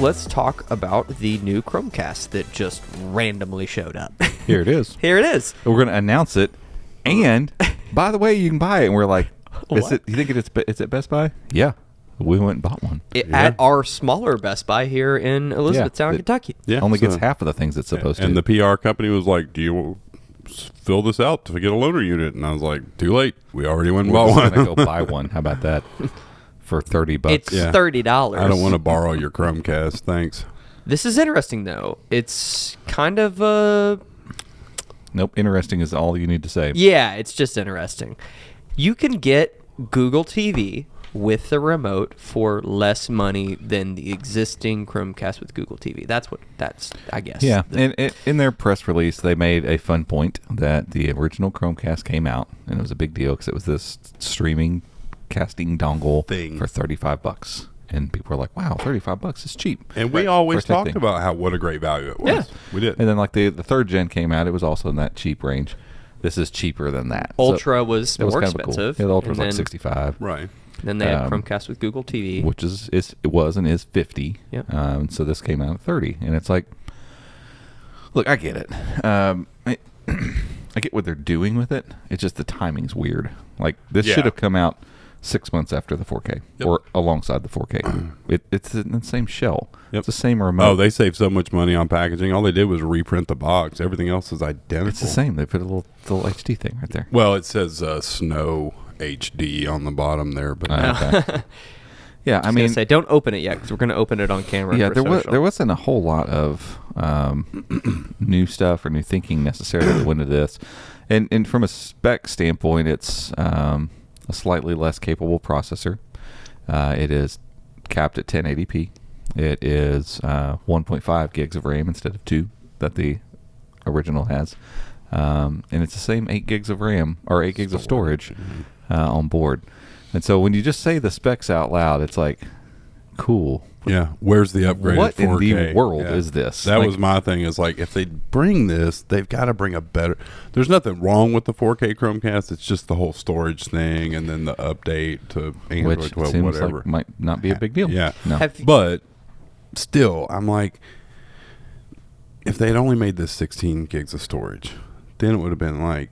let's talk about the new Chromecast that just randomly showed up. Here it is. Here it is. We're going to announce it. And, by the way, you can buy it. And we're like, you think it's at Best Buy? Yeah. We went and bought one. At our smaller Best Buy here in Elizabethtown, Kentucky. Yeah, only gets half of the things it's supposed to. And the PR company was like, do you fill this out to get a loaner unit? And I was like, too late. We already went and bought one. We're going to go buy one. How about that? For $30. It's $30. I don't want to borrow your Chromecast. Thanks. This is interesting, though. It's kind of Nope. Interesting is all you need to say. Yeah, it's just interesting. You can get Google TV with the remote for less money than the existing Chromecast with Google TV. That's I guess. Yeah, and in their press release, they made a fun point that the original Chromecast came out, and it was a big deal because it was this streaming casting dongle thing for $35. And people were like, wow, $35 is cheap. And we always talked about what a great value it was. Yeah. We did. And then like the third gen came out, it was also in that cheap range. This is cheaper than that. Ultra was more kind of expensive. Cool. Yeah, the Ultra was like $65. Right. Then they had Chromecast with Google TV, which it was and is $50. Yeah. So this came out at $30, and it's like, look, I get it. I get what they're doing with it. It's just the timing's weird. Like this should have come out 6 months after the 4K or alongside the 4K. It's in the same shell. Yep. It's the same remote. Oh, they saved so much money on packaging. All they did was reprint the box. Everything else is identical. It's the same. They put a little HD thing right there. Well, it says Snow HD on the bottom there, but Okay. Yeah, I mean, say don't open it yet because we're going to open it on camera. Yeah, for there wasn't a whole lot of new stuff or new thinking necessarily that went into this, and from a spec standpoint, it's a slightly less capable processor. It is capped at 1080p. It is 1.5 gigs of RAM instead of 2 that the original has, and it's the same 8 gigs of RAM or 8 gigs of storage on board. And so when you just say the specs out loud, it's like, cool. Yeah, where's the upgrade? What 4K? in the world is this? That was my thing. Is like, if they bring this, they've got to bring a better. There's nothing wrong with the 4K Chromecast. It's just the whole storage thing, and then the update to Android Which 12, seems whatever. like might not be a big deal. Yeah, no. But still, I'm like, if they'd only made this 16 gigs of storage, then it would have been like,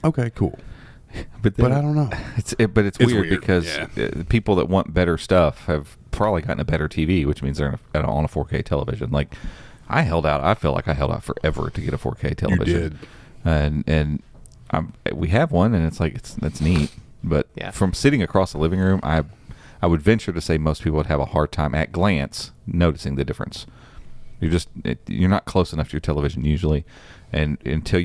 okay, cool. But I don't know. It's weird because people that want better stuff have probably gotten a better TV, which means they're on a 4K television. Like I feel like I held out forever to get a 4K television. You did. And we have one, and it's like that's neat. But from sitting across the living room, I would venture to say most people would have a hard time at glance noticing the difference. You're not close enough to your television usually, and until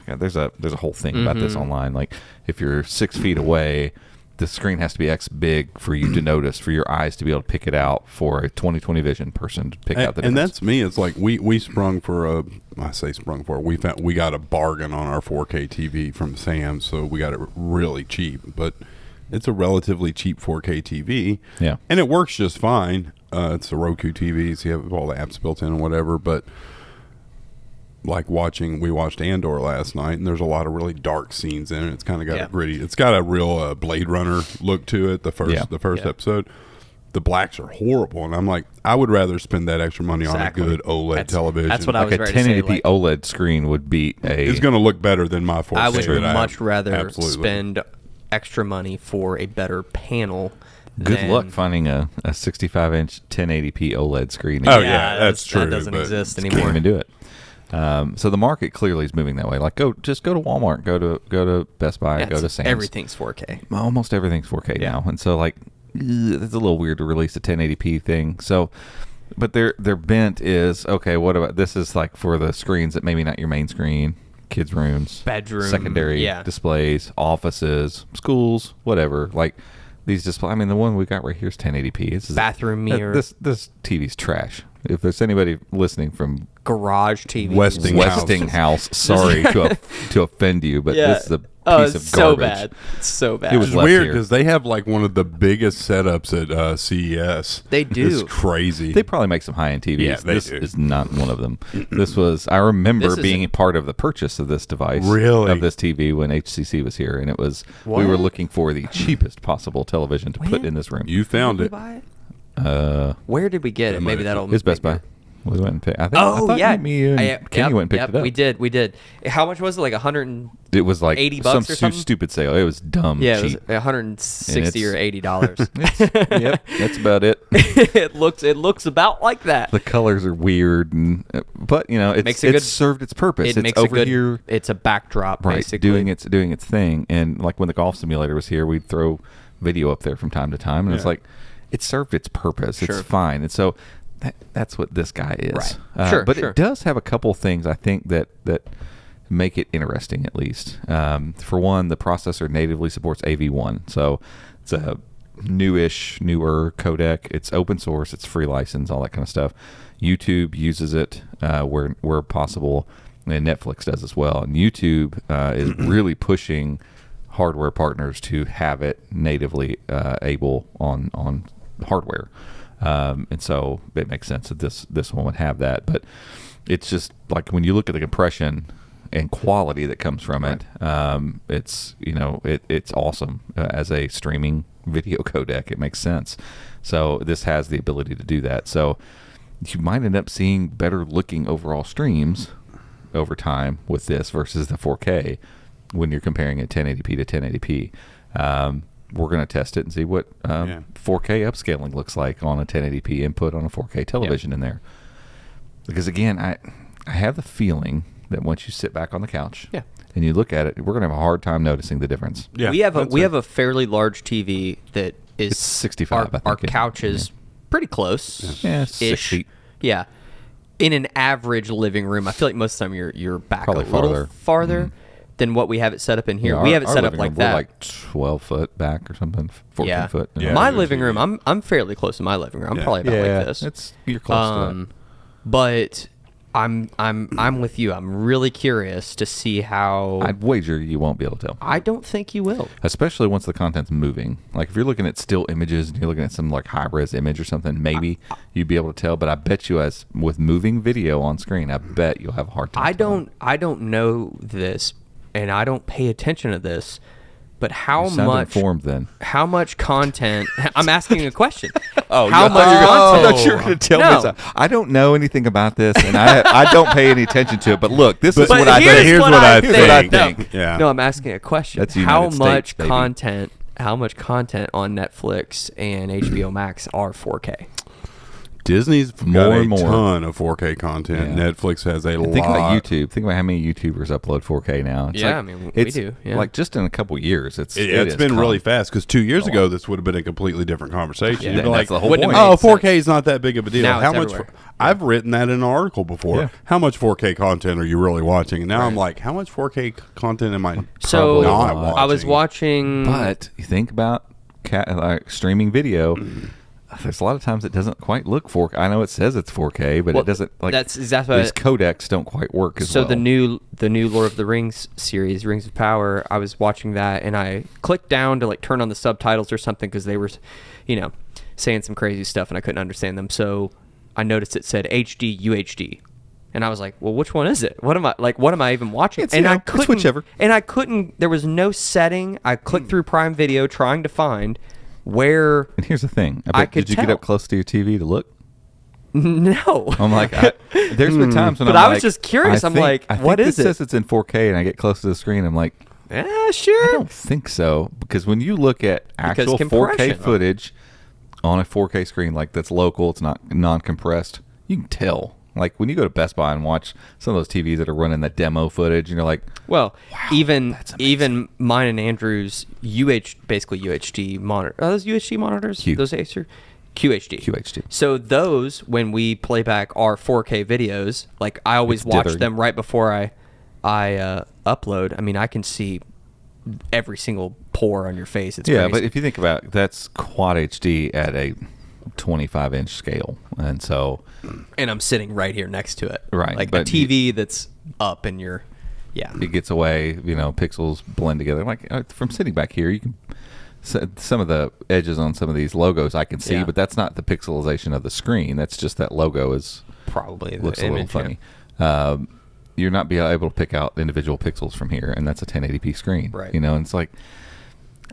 there's a whole thing about this online. Like if you're 6 feet away, the screen has to be X big for you to notice, for your eyes to be able to pick it out, for a 20/20 vision person to pick out the difference. And that's me. It's like we got a bargain on our 4K TV from Sam's, so we got it really cheap, but it's a relatively cheap 4K TV. Yeah, and it works just fine. It's a Roku TV, so you have all the apps built in and whatever. But like we watched Andor last night, and there's a lot of really dark scenes in it. It's kind of got a gritty. It's got a real Blade Runner look to it. The first episode, the blacks are horrible, and I'm like, I would rather spend that extra money on a good OLED television. That's what I was like a 1080p OLED screen would be It's going to look better than my 4K. I would much rather spend extra money for a better panel. Good luck finding a 65-inch 1080p OLED screen. Oh yeah, that's true. That doesn't exist anymore. Can't even do it. So the market clearly is moving that way. Like go to Walmart, go to Best Buy, go to Sam's. Everything's 4K. Almost everything's 4K now, and so like it's a little weird to release a 1080p thing. So, but their bent is okay. What about this? Is like for the screens that maybe not your main screen, kids' rooms, bedroom, secondary displays, offices, schools, whatever. Like these displays. I mean, the one we got right here is 1080p. It's bathroom mirror. This TV's trash. If there's anybody listening from garage TV, Westinghouse, sorry to offend you, but this is a piece of garbage. It's so bad. It was weird because they have like one of the biggest setups at CES. They do. It's crazy. They probably make some high-end TVs. Yeah, this is not one of them. I remember being a part of the purchase of this device, of this TV when HCC was here, and it was we were looking for the cheapest possible television to put in this room. You found it. Where did we get it? Maybe that'll. It's Best Buy. We went and picked. I thought yeah. me and Kenny went and picked it up. We did. How much was it? Like $100? It was like $80 some or something? stupid sale. It was dumb. Yeah, cheap. it was $160 or $80. Yep, that's about it. It looks about like that. The colors are weird, but it's served its purpose. It's over here. It's a backdrop, right, basically. doing its thing. And like when the golf simulator was here, we'd throw video up there from time to time, and it's like it served its purpose. Sure. It's fine, and so. That's what this guy is. Right. But it does have a couple things I think that make it interesting, at least. For one, the processor natively supports AV1. So it's a newer codec. It's open source. It's free license, all that kind of stuff. YouTube uses it where possible, and Netflix does as well. And YouTube is really pushing hardware partners to have it natively able on hardware. And so it makes sense that this one would have that, but it's just like when you look at the compression and quality that comes from it, it's it's awesome as a streaming video codec. It makes sense. So this has the ability to do that. So you might end up seeing better looking overall streams over time with this versus the 4K when you're comparing it 1080p to 1080p. We're going to test it and see what 4K upscaling looks like on a 1080p input on a 4K television in there. Because again, I have the feeling that once you sit back on the couch and you look at it, we're going to have a hard time noticing the difference. Yeah, we have a fairly large TV that is it's 65. Our couch is pretty close. Yeah, 6 feet. Yeah, in an average living room, I feel like most of the time you're back probably a little farther. Than what we have it set up in here. Yeah, we have it set up like that. We're like 12 foot back or something, 14 foot. Yeah. My living room, I'm fairly close to my living room. I'm probably about like this. You're close to that. But I'm with you. I'm really curious to see how. I'd wager you won't be able to tell. I don't think you will. Especially once the content's moving. Like if you're looking at still images and you're looking at some like high-res image or something, maybe you'd be able to tell. But I bet you with moving video on screen, I bet you'll have a hard time. I don't know this. And I don't pay attention to this, but how you sound much informed then? How much content? I'm asking a question. How much content? I thought you were going to tell me something. I don't know anything about this, and I don't pay any attention to it. But look, this is what I think. Here's what I think. No, I'm asking a question. That's how much States, content? How much content on Netflix and HBO Max are 4K? Disney's got a ton of 4K content. Yeah. Netflix has a lot. Think about YouTube. Think about how many YouTubers upload 4K now. It's we do. Yeah. Like just in a couple years, it's been really fast. Because 2 years ago, this would have been a completely different conversation. Yeah, You'd be like, that's the whole point. Oh, 4K is not that big of a deal. Now how much? I've written that in an article before. Yeah. How much 4K content are you really watching? And now I'm like, how much 4K content am I probably not watching? I was watching. But you think about streaming video. There's a lot of times it doesn't quite look 4K. I know it says it's 4K, but it doesn't. Like that's exactly these codecs don't quite work as well. So the new Lord of the Rings series, Rings of Power, I was watching that and I clicked down to like turn on the subtitles or something because they were, saying some crazy stuff and I couldn't understand them. So I noticed it said HD UHD, and I was like, well, which one is it? What am I even watching? And I couldn't. It's whichever. And I couldn't. There was no setting. I clicked through Prime Video trying to find. Where and here's the thing, did you get up close to your TV to look? No, I'm like, there's been times when I was just curious. I'm like, what is it? It says it's in 4K, and I get close to the screen. I'm like, sure. I don't think so because when you look at actual 4K footage on a 4K screen, like that's local, it's not non-compressed, you can tell. Like when you go to Best Buy and watch some of those TVs that are running the demo footage, and you're like, well, wow, even mine and Andrew's basically UHD monitor. Are those UHD monitors? Those Acer QHD. So those, when we play back our 4K videos, like I always watch them right before I upload. I mean, I can see every single pore on your face. It's crazy. But if you think about it, that's quad HD at a 25-inch scale, and so I'm sitting right here next to it, right? Like a TV that's up, and it gets away. Pixels blend together. Like from sitting back here, you can some of the edges on some of these logos I can see, but that's not the pixelization of the screen. That's just that logo is probably looks a little funny. You're not being able to pick out individual pixels from here, and that's a 1080p screen, right? And it's like,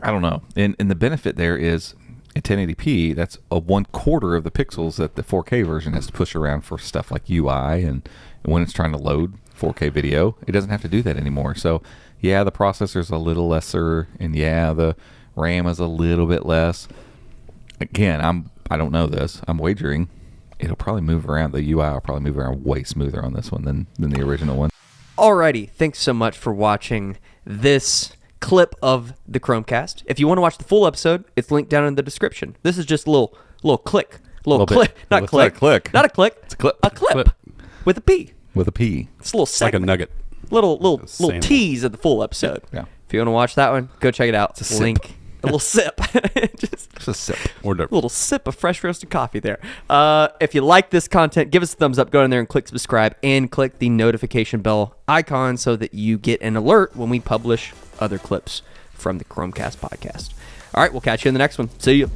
I don't know. And the benefit there is, At 1080p, that's a 1/4 of the pixels that the 4K version has to push around for stuff like UI, and when it's trying to load 4K video, it doesn't have to do that anymore. So, yeah, the processor's a little lesser, and yeah, the RAM is a little bit less. Again, I don't know this. I'm wagering it'll probably move around. The UI will probably move around way smoother on this one than the original one. Alrighty, thanks so much for watching this clip of the Chromecast. If you want to watch the full episode, it's linked down in the description. This is just a little click. Little click. Not click. Click. Not a click. It's a clip. A clip. With a P. With a P. It's a little segment. Like a nugget. Little tease of the full episode. Yeah. If you want to watch that one, go check it out. It's a link. sip. A little sip. Just a sip. Or A little sip of fresh roasted coffee there. If you like this content, give us a thumbs up. Go in there and click subscribe and click the notification bell icon so that you get an alert when we publish other clips from the Chromecast podcast. All right, we'll catch you in the next one. See you.